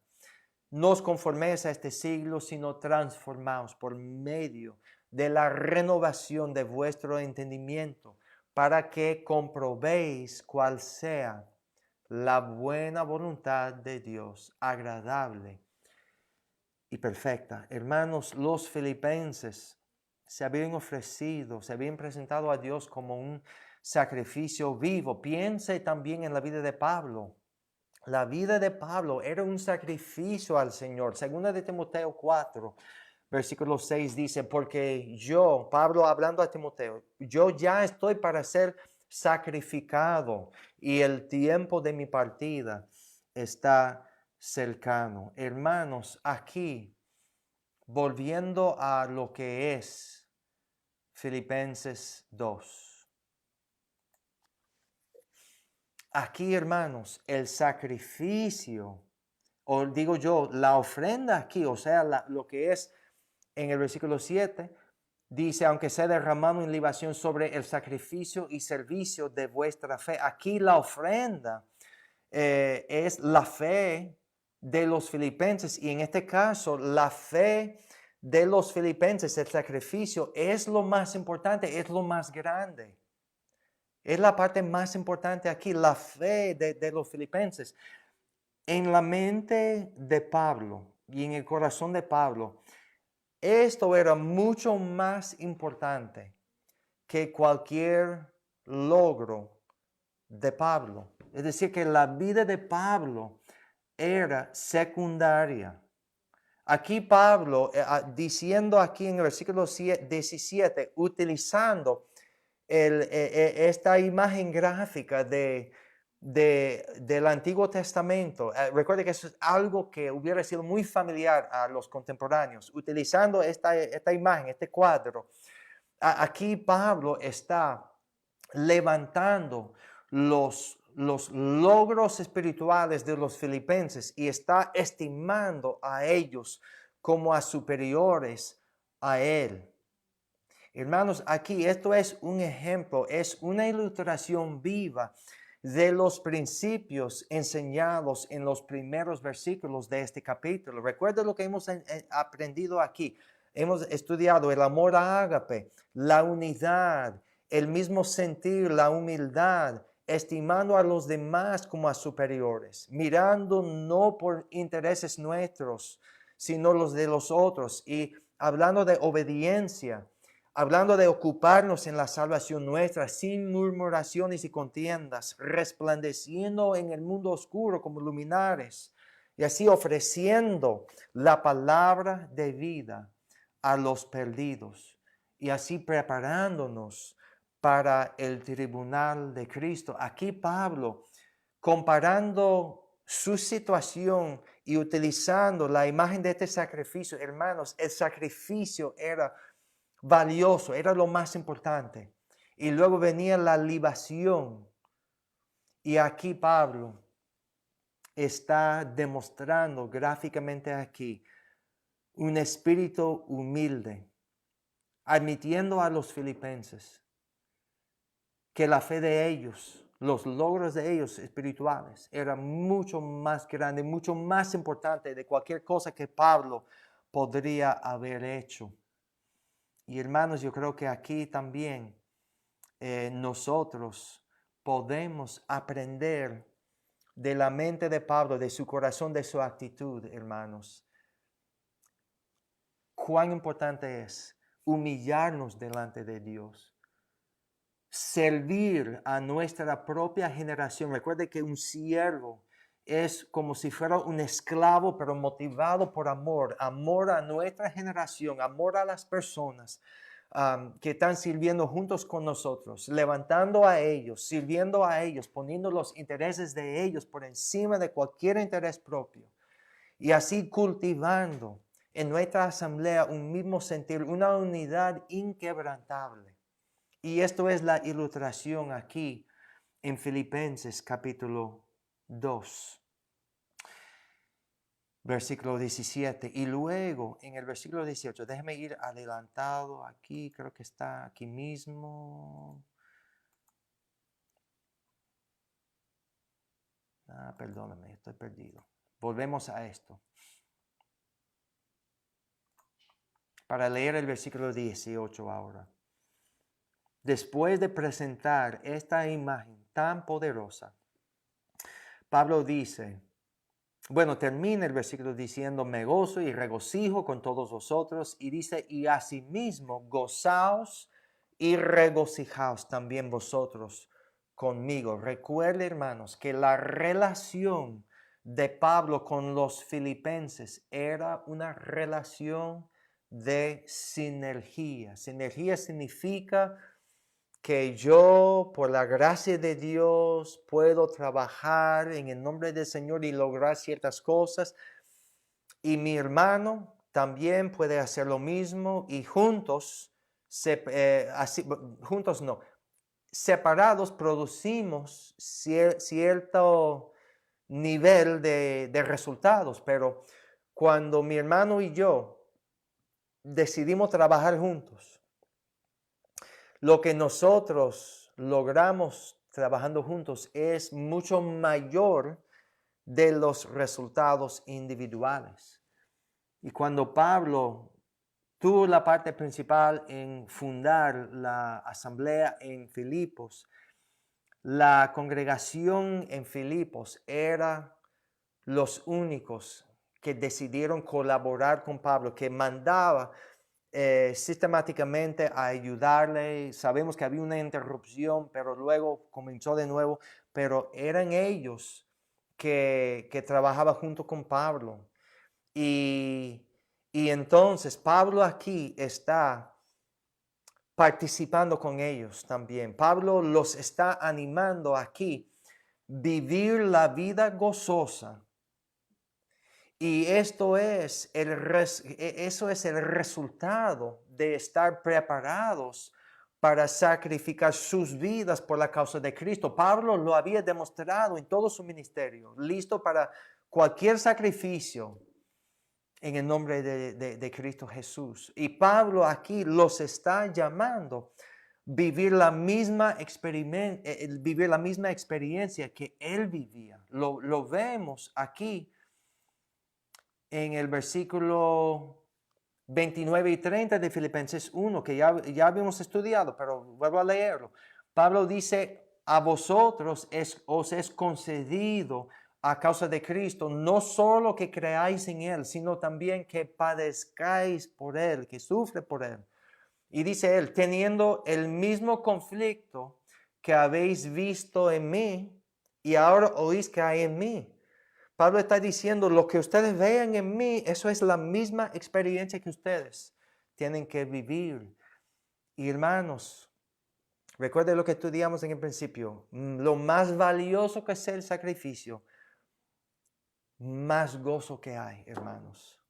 No os conforméis a este siglo, sino transformaos por medio de la renovación de vuestro entendimiento, para que comprobéis cuál sea la buena voluntad de Dios, agradable y perfecta. Hermanos, los filipenses se habían ofrecido, se habían presentado a Dios como un sacrificio vivo. Piense también en la vida de Pablo. La vida de Pablo era un sacrificio al Señor. Segunda de Timoteo 4, versículo 6 dice, porque yo, Pablo hablando a Timoteo, yo ya estoy para ser sacrificado y el tiempo de mi partida está cercano. Hermanos, aquí, volviendo a lo que es Filipenses 2. Aquí, hermanos, el sacrificio, o digo yo, la ofrenda aquí, o sea, lo que es en el versículo 7, dice, aunque sea derramado en libación sobre el sacrificio y servicio de vuestra fe. Aquí la ofrenda es la fe de los filipenses, y en este caso, la fe de los filipenses, el sacrificio, es lo más importante, es lo más grande. Es la parte más importante aquí, la fe de los filipenses. En la mente de Pablo y en el corazón de Pablo, esto era mucho más importante que cualquier logro de Pablo. Es decir, que la vida de Pablo era secundaria. Aquí Pablo, diciendo aquí en el versículo 17, utilizando esta imagen gráfica del Antiguo Testamento. Recuerde que eso es algo que hubiera sido muy familiar a los contemporáneos. Utilizando esta imagen, este cuadro, aquí Pablo está levantando los logros espirituales de los filipenses y está estimando a ellos como a superiores a él. Hermanos, aquí esto es un ejemplo, es una ilustración viva de los principios enseñados en los primeros versículos de este capítulo. Recuerda lo que hemos aprendido aquí. Hemos estudiado el amor ágape, la unidad, el mismo sentir, la humildad, estimando a los demás como a superiores, mirando no por intereses nuestros, sino los de los otros, y hablando de obediencia, hablando de ocuparnos en la salvación nuestra sin murmuraciones y contiendas, resplandeciendo en el mundo oscuro como luminares, y así ofreciendo la palabra de vida a los perdidos, y así preparándonos para el tribunal de Cristo. Aquí Pablo, comparando su situación y utilizando la imagen de este sacrificio, hermanos, el sacrificio era valioso, era lo más importante. Y luego venía la libación. Y aquí Pablo está demostrando gráficamente aquí un espíritu humilde, admitiendo a los filipenses que la fe de ellos, los logros de ellos espirituales, era mucho más grande, mucho más importante de cualquier cosa que Pablo podría haber hecho. Y hermanos, yo creo que aquí también nosotros podemos aprender de la mente de Pablo, de su corazón, de su actitud, hermanos. Cuán importante es humillarnos delante de Dios. Servir a nuestra propia generación. Recuerde que un siervo es como si fuera un esclavo, pero motivado por amor. Amor a nuestra generación, amor a las personas que están sirviendo juntos con nosotros, levantando a ellos, sirviendo a ellos, poniendo los intereses de ellos por encima de cualquier interés propio. Y así cultivando en nuestra asamblea un mismo sentir, una unidad inquebrantable. Y esto es la ilustración aquí en Filipenses capítulo 2, versículo 17. Y luego en el versículo 18, déjeme ir adelantado aquí, creo que está aquí mismo. Perdóname, estoy perdido. Volvemos a esto. Para leer el versículo 18 ahora. Después de presentar esta imagen tan poderosa, Pablo dice, Bueno, termina el versículo diciendo, me gozo y regocijo con todos vosotros, y dice, y asimismo gozaos y regocijaos también vosotros conmigo. Recuerde, hermanos, que la relación de Pablo con los filipenses era una relación de sinergia. Sinergia significa que yo, por la gracia de Dios, puedo trabajar en el nombre del Señor y lograr ciertas cosas. Y mi hermano también puede hacer lo mismo y juntos, juntos no, separados producimos cierto nivel de resultados. Pero cuando mi hermano y yo decidimos trabajar juntos, lo que nosotros logramos trabajando juntos es mucho mayor de los resultados individuales. Y cuando Pablo tuvo la parte principal en fundar la asamblea en Filipos, la congregación en Filipos era los únicos que decidieron colaborar con Pablo, que mandaba sistemáticamente a ayudarle. Sabemos que había una interrupción, pero luego comenzó de nuevo, pero eran ellos que trabajaban junto con Pablo. Y entonces Pablo aquí está participando con ellos también. Pablo los está animando aquí vivir la vida gozosa. Y eso es el resultado de estar preparados para sacrificar sus vidas por la causa de Cristo. Pablo lo había demostrado en todo su ministerio, listo para cualquier sacrificio en el nombre de Cristo Jesús. Y Pablo aquí los está llamando a vivir la misma experiencia que él vivía. Lo vemos aquí en el versículo 29 y 30 de Filipenses 1, que ya habíamos estudiado, pero vuelvo a leerlo. Pablo dice, a vosotros os es concedido a causa de Cristo, no solo que creáis en Él, sino también que padezcáis por Él, que sufre por Él. Y dice él, teniendo el mismo conflicto que habéis visto en mí y ahora oís que hay en mí. Pablo está diciendo, lo que ustedes vean en mí, eso es la misma experiencia que ustedes tienen que vivir. Y hermanos, recuerden lo que estudiamos en el principio. Lo más valioso que es el sacrificio, más gozo que hay, hermanos.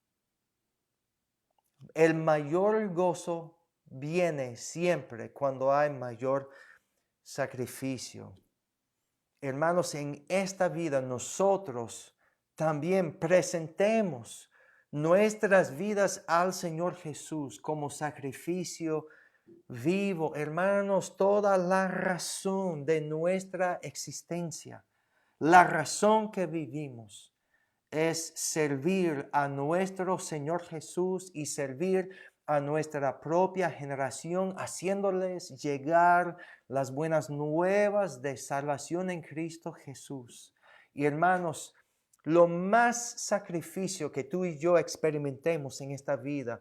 El mayor gozo viene siempre cuando hay mayor sacrificio. Hermanos, en esta vida nosotros también presentemos nuestras vidas al Señor Jesús como sacrificio vivo. Hermanos, toda la razón de nuestra existencia, la razón que vivimos es servir a nuestro Señor Jesús y servir a nuestra propia generación, haciéndoles llegar las buenas nuevas de salvación en Cristo Jesús. Y hermanos, lo más sacrificio que tú y yo experimentemos en esta vida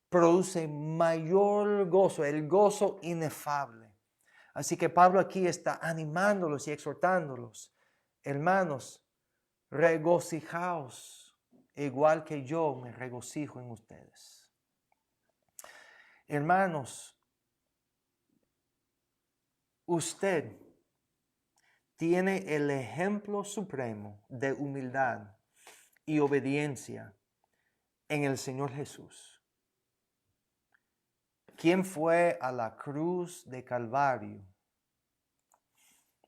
produce mayor gozo, el gozo inefable. Así que Pablo aquí está animándolos y exhortándolos. Hermanos, regocijaos, igual que yo me regocijo en ustedes. Hermanos, usted tiene el ejemplo supremo de humildad y obediencia en el Señor Jesús, quien fue a la cruz de Calvario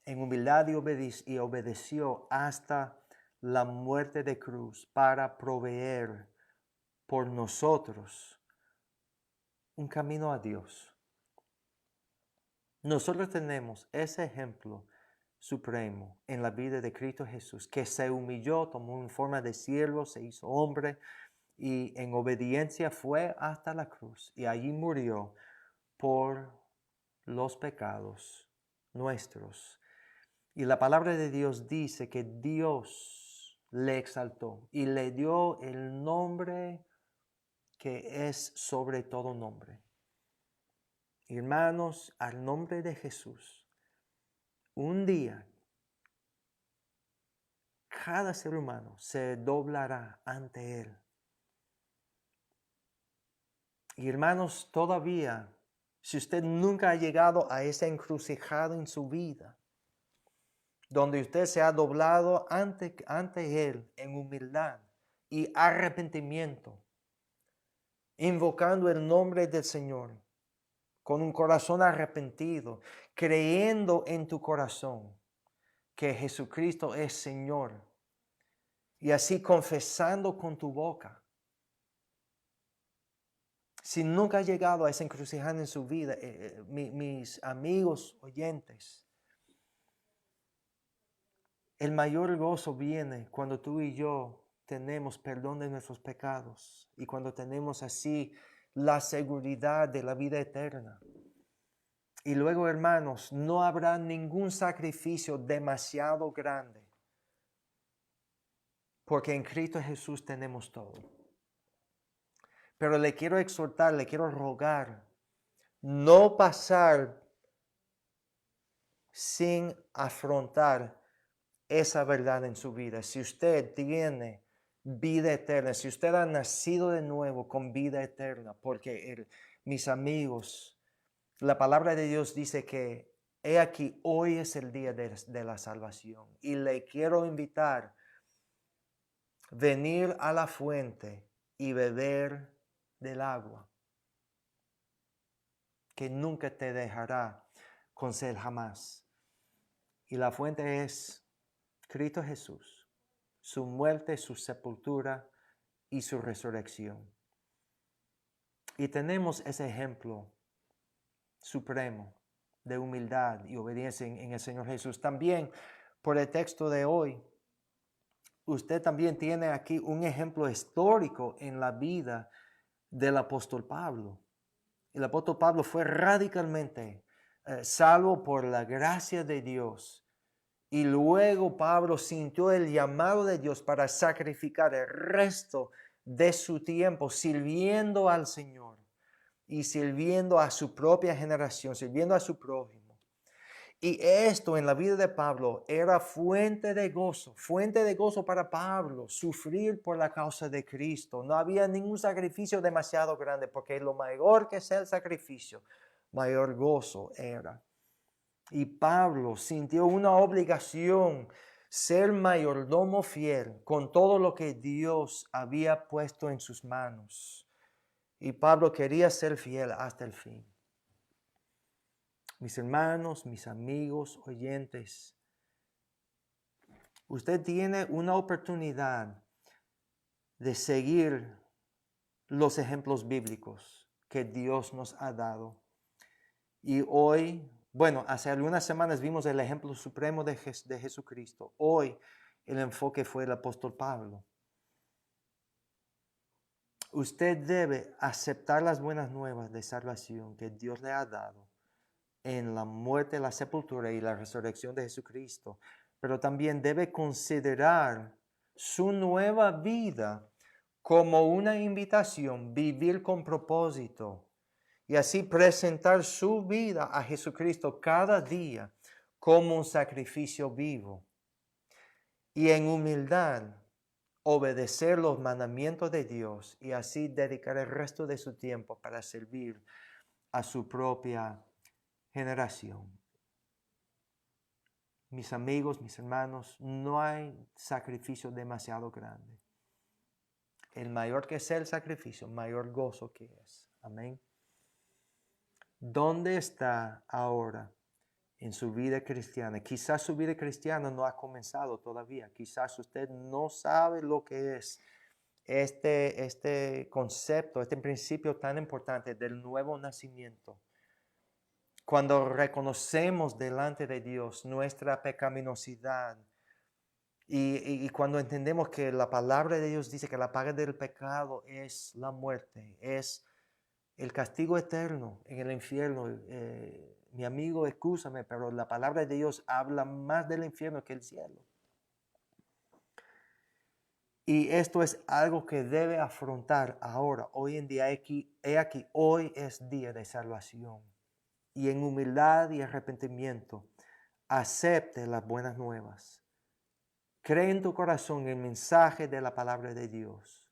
en humildad y obedeció hasta la muerte de cruz para proveer por nosotros un camino a Dios. Nosotros tenemos ese ejemplo supremo en la vida de Cristo Jesús, que se humilló, tomó una forma de siervo, se hizo hombre y en obediencia fue hasta la cruz y allí murió por los pecados nuestros. Y la palabra de Dios dice que Dios le exaltó y le dio el nombre que es sobre todo nombre. Hermanos, al nombre de Jesús, un día cada ser humano se doblará ante Él. Y hermanos, todavía, si usted nunca ha llegado a esa encrucijada en su vida, donde usted se ha doblado ante Él en humildad y arrepentimiento, invocando el nombre del Señor, con un corazón arrepentido, creyendo en tu corazón que Jesucristo es Señor, y así confesando con tu boca. Si nunca ha llegado a esa encrucijada en su vida, mis amigos oyentes, el mayor gozo viene cuando tú y yo tenemos perdón de nuestros pecados y cuando tenemos así la seguridad de la vida eterna. Y luego, hermanos, no habrá ningún sacrificio demasiado grande, porque en Cristo Jesús tenemos todo. Pero le quiero exhortar, le quiero rogar, no pasar sin afrontar esa verdad en su vida. Si usted tiene vida eterna, si usted ha nacido de nuevo con vida eterna, porque mis amigos, la palabra de Dios dice que he aquí, hoy es el día de la salvación. Y le quiero invitar a venir a la fuente y beber del agua, que nunca te dejará con sed jamás. Y la fuente es Cristo Jesús, su muerte, su sepultura y su resurrección. Y tenemos ese ejemplo supremo de humildad y obediencia en el Señor Jesús. También por el texto de hoy, usted también tiene aquí un ejemplo histórico en la vida del apóstol Pablo. El apóstol Pablo fue radicalmente salvo por la gracia de Dios. Y luego Pablo sintió el llamado de Dios para sacrificar el resto de su tiempo sirviendo al Señor y sirviendo a su propia generación, sirviendo a su prójimo. Y esto en la vida de Pablo era fuente de gozo para Pablo, sufrir por la causa de Cristo. No había ningún sacrificio demasiado grande, porque lo mayor que sea el sacrificio, mayor gozo era. Y Pablo sintió una obligación ser mayordomo fiel con todo lo que Dios había puesto en sus manos. Y Pablo quería ser fiel hasta el fin. Mis hermanos, mis amigos, oyentes, usted tiene una oportunidad de seguir los ejemplos bíblicos que Dios nos ha dado. Y hoy, hace algunas semanas vimos el ejemplo supremo de Jesucristo. Hoy el enfoque fue el apóstol Pablo. Usted debe aceptar las buenas nuevas de salvación que Dios le ha dado en la muerte, la sepultura y la resurrección de Jesucristo. Pero también debe considerar su nueva vida como una invitación, vivir con propósito. Y así presentar su vida a Jesucristo cada día como un sacrificio vivo. Y en humildad obedecer los mandamientos de Dios y así dedicar el resto de su tiempo para servir a su propia generación. Mis amigos, mis hermanos, no hay sacrificio demasiado grande. El mayor que sea el sacrificio, mayor gozo que es. Amén. ¿Dónde está ahora en su vida cristiana? Quizás su vida cristiana no ha comenzado todavía. Quizás usted no sabe lo que es este concepto, este principio tan importante del nuevo nacimiento. Cuando reconocemos delante de Dios nuestra pecaminosidad y cuando entendemos que la palabra de Dios dice que la paga del pecado es la muerte, es el castigo eterno en el infierno. Mi amigo, excúsame, pero la palabra de Dios habla más del infierno que el cielo. Y esto es algo que debe afrontar ahora, hoy en día. He aquí, hoy es día de salvación. Y en humildad y arrepentimiento, acepte las buenas nuevas. Cree en tu corazón el mensaje de la palabra de Dios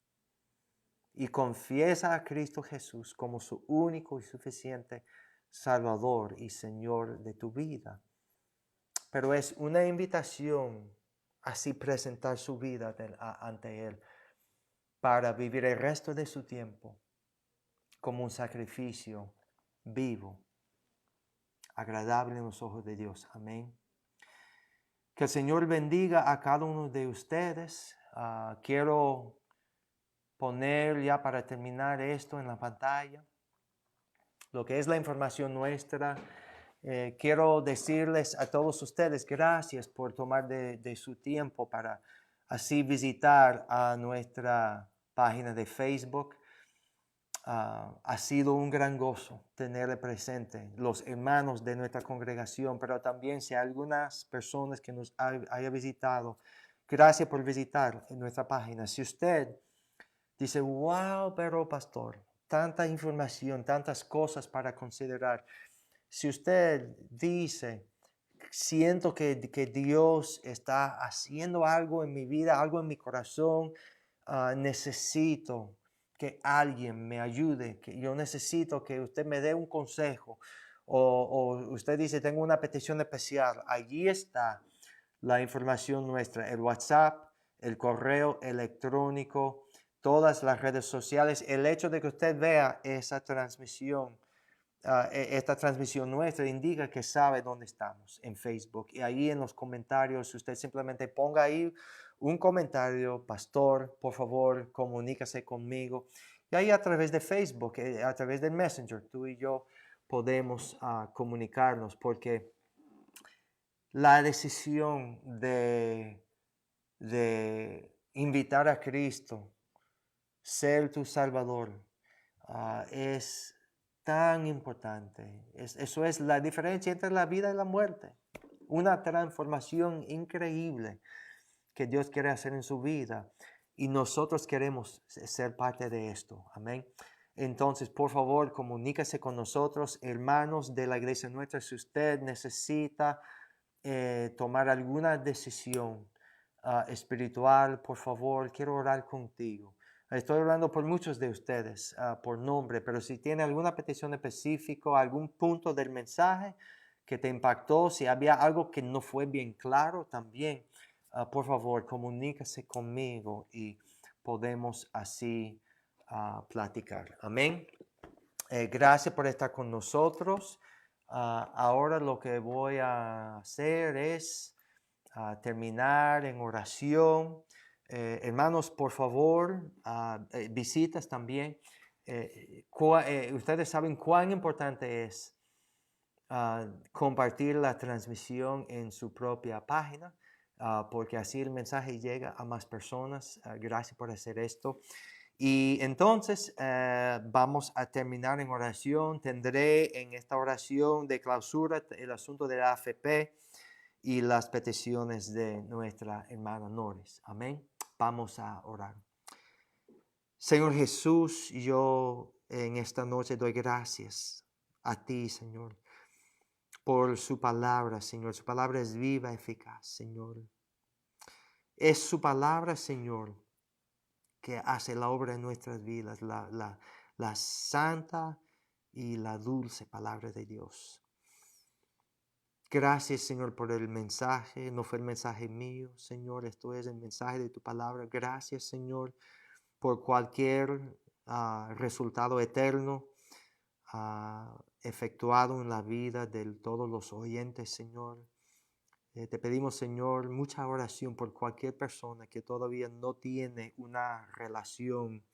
y confiesa a Cristo Jesús como su único y suficiente Salvador y Señor de tu vida. Pero es una invitación así presentar su vida ante Él para vivir el resto de su tiempo como un sacrificio vivo, agradable en los ojos de Dios. Amén. Que el Señor bendiga a cada uno de ustedes. Quiero poner ya para terminar esto en la pantalla, lo que es la información nuestra. Quiero decirles a todos ustedes gracias por tomar de su tiempo para así visitar a nuestra página de Facebook. Ha sido un gran gozo tenerle presente, los hermanos de nuestra congregación, pero también si hay algunas personas que nos haya visitado, gracias por visitar nuestra página. Si usted dice, wow, pero pastor, tanta información, tantas cosas para considerar. Si usted dice, siento que Dios está haciendo algo en mi vida, algo en mi corazón, necesito que alguien me ayude, que yo necesito que usted me dé un consejo, o usted dice, tengo una petición especial, allí está la información nuestra, el WhatsApp, el correo electrónico, todas las redes sociales. El hecho de que usted vea esa transmisión, esta transmisión nuestra, indica que sabe dónde estamos en Facebook. Y ahí en los comentarios, usted simplemente ponga ahí un comentario, pastor, por favor, comunícase conmigo. Y ahí a través de Facebook, a través del Messenger, tú y yo podemos comunicarnos, porque la decisión de invitar a Cristo, ser tu Salvador, es tan importante. Eso es la diferencia entre la vida y la muerte. Una transformación increíble que Dios quiere hacer en su vida. Y nosotros queremos ser parte de esto. Amén. Entonces, por favor, comuníquese con nosotros, hermanos de la iglesia nuestra. Si usted necesita tomar alguna decisión espiritual, por favor, quiero orar contigo. Estoy hablando por muchos de ustedes, por nombre, pero si tiene alguna petición específica, algún punto del mensaje que te impactó, si había algo que no fue bien claro también, por favor, comuníquese conmigo y podemos así platicar. Amén. Gracias por estar con nosotros. Ahora lo que voy a hacer es terminar en oración. Hermanos, por favor, visitas también. Ustedes saben cuán importante es compartir la transmisión en su propia página, porque así el mensaje llega a más personas. Gracias por hacer esto. Y entonces vamos a terminar en oración. Tendré en esta oración de clausura el asunto de la AFP y las peticiones de nuestra hermana Norris. Amén. Vamos a orar. Señor Jesús, yo en esta noche doy gracias a ti, Señor, por su palabra, Señor. Su palabra es viva, eficaz, Señor. Es su palabra, Señor, que hace la obra en nuestras vidas, la santa y la dulce palabra de Dios. Gracias, Señor, por el mensaje. No fue el mensaje mío, Señor. Esto es el mensaje de tu palabra. Gracias, Señor, por cualquier resultado eterno efectuado en la vida de todos los oyentes, Señor. Te pedimos, Señor, mucha oración por cualquier persona que todavía no tiene una relación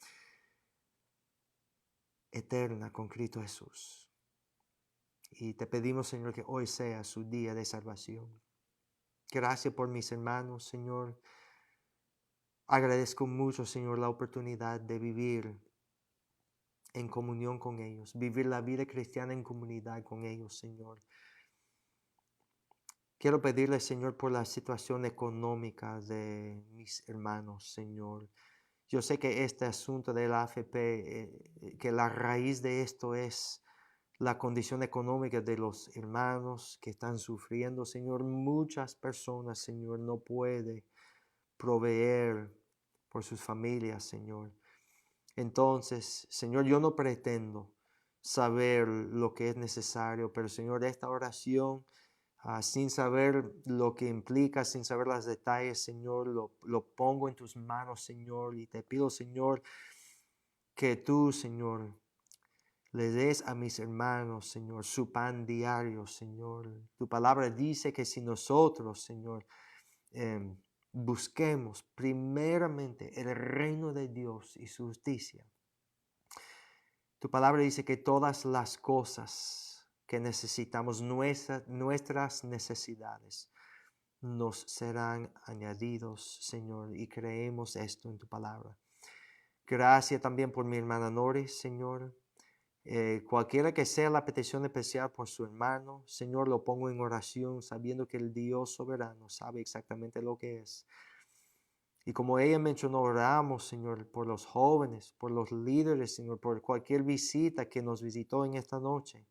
eterna con Cristo Jesús. Y te pedimos, Señor, que hoy sea su día de salvación. Gracias por mis hermanos, Señor. Agradezco mucho, Señor, la oportunidad de vivir en comunión con ellos, vivir la vida cristiana en comunidad con ellos, Señor. Quiero pedirle, Señor, por la situación económica de mis hermanos, Señor. Yo sé que este asunto de la AFP, que la raíz de esto es la condición económica de los hermanos que están sufriendo, Señor. Muchas personas, Señor, no pueden proveer por sus familias, Señor. Entonces, Señor, yo no pretendo saber lo que es necesario, pero Señor, esta oración, sin saber lo que implica, sin saber los detalles, Señor, lo pongo en tus manos, Señor, y te pido, Señor, que tú, Señor, le des a mis hermanos, Señor, su pan diario, Señor. Tu palabra dice que si nosotros, Señor, busquemos primeramente el reino de Dios y su justicia, tu palabra dice que todas las cosas que necesitamos, nuestras necesidades, nos serán añadidos, Señor, y creemos esto en tu palabra. Gracias también por mi hermana Noris, Señor. Cualquiera que sea la petición especial por su hermano, Señor, lo pongo en oración, sabiendo que el Dios soberano sabe exactamente lo que es. Y como ella mencionó, oramos, Señor, por los jóvenes, por los líderes, Señor, por cualquier visita que nos visitó en esta noche.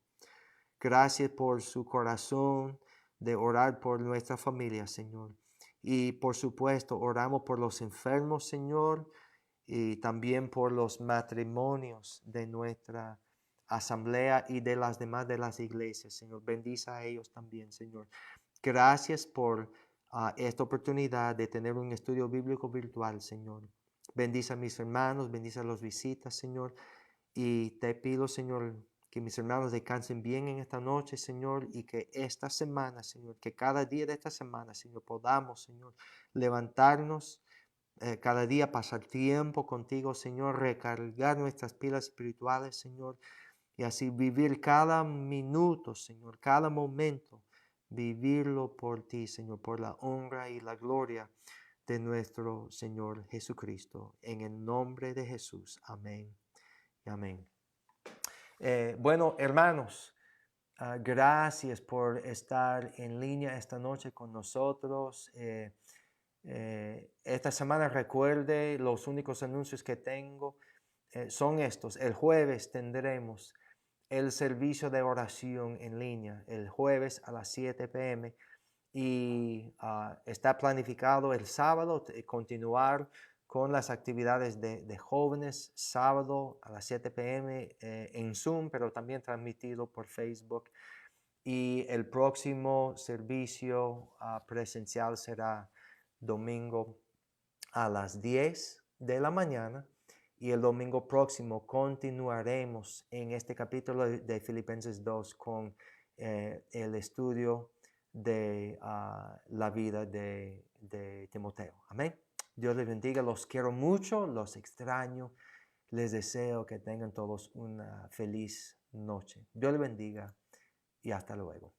Gracias por su corazón de orar por nuestra familia, Señor. Y por supuesto, oramos por los enfermos, Señor, y también por los matrimonios de nuestra asamblea y de las demás de las iglesias, Señor. Bendice a ellos también, Señor. Gracias por esta oportunidad de tener un estudio bíblico virtual, Señor. Bendice a mis hermanos, bendice a los visitas, Señor. Y te pido, Señor, que mis hermanos descansen bien en esta noche, Señor, y que esta semana, Señor, que cada día de esta semana, Señor, podamos, Señor, levantarnos cada día, pasar tiempo contigo, Señor, recargar nuestras pilas espirituales, Señor, y así vivir cada minuto, Señor, cada momento, vivirlo por ti, Señor, por la honra y la gloria de nuestro Señor Jesucristo. En el nombre de Jesús. Amén y amén. Bueno, hermanos, gracias por estar en línea esta noche con nosotros. Esta semana recuerde, los únicos anuncios que tengo son estos. El jueves tendremos el servicio de oración en línea, el jueves a las 7 p.m. Y está planificado el sábado continuar con las actividades de jóvenes, sábado a las 7 p.m. En Zoom, pero también transmitido por Facebook. Y el próximo servicio presencial será domingo a las 10 de la mañana. Y el domingo próximo continuaremos en este capítulo de Filipenses 2 con el estudio de la vida de Timoteo. Amén. Dios les bendiga, los quiero mucho, los extraño, les deseo que tengan todos una feliz noche. Dios les bendiga y hasta luego.